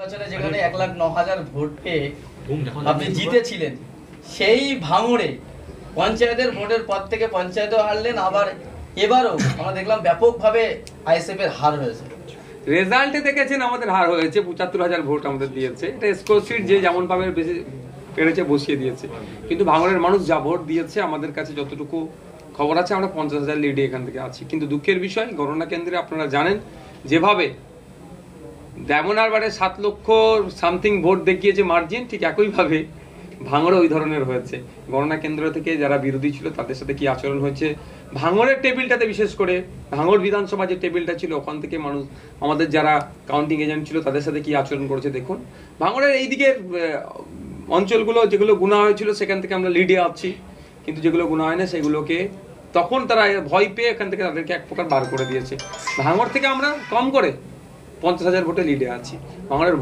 নির্বাচনে যেখানে 1,09,000 ভোট পেয়ে আপনি জিতেছিলেন, সেই ভাঙড়ে পঞ্চায়েতের ভোটের পর থেকে পঞ্চায়েতও হারলেন, আবার এবারও আমরা দেখলাম ব্যাপকভাবে আইএসএফ এর হার হয়েছে। রেজাল্টে দেখেছেন আমাদের হার হয়েছে, 75,000 ভোট আমাদের দিয়েছে। এটা স্কোরশিট যে যেমন ভাবে বেশি পেরেছে বসিয়ে দিয়েছে, কিন্তু ভাঙড়ের মানুষ যা ভোট দিয়েছে আমাদের কাছে যতটুকু খবর আছে আমরা 50,000 লিডে এখান থেকে আছি। কিন্তু দুঃখের বিষয়, গণনা কেন্দ্রে আপনারা জানেন যেভাবে দেমনারবারে 7 লক্ষ সামথিং ভোট দেখিয়েছে মার্জিন, ঠিক একইভাবে ভাঙড়ে ওই ধরনের হয়েছে। গণনা কেন্দ্র থেকে যারা বিরোধী ছিল তাদের সাথে কি আচরণ হয়েছে, ভাঙড়ের টেবিলটাতে বিশেষ করে ভাঙড় বিধানসভা যে টেবিলটা ছিল ওখান থেকে মানুষ, আমাদের যারা কাউন্টিং এজেন্ট ছিল তাদের সাথে কি আচরণ করেছে দেখুন। ভাঙড়ের এই দিকের অঞ্চলগুলো যেগুলো গুণা হয়েছিল সেখান থেকে আমরা লিডে আছি, কিন্তু যেগুলো গুণা হয় না সেগুলোকে তখন তারা ভয় পেয়ে এখান থেকে তাদেরকে এক প্রকার বার করে দিয়েছে। ভাঙড় থেকে আমরা কম করে 50,000 ভোটে লিডে আছি। ভাঙড়ের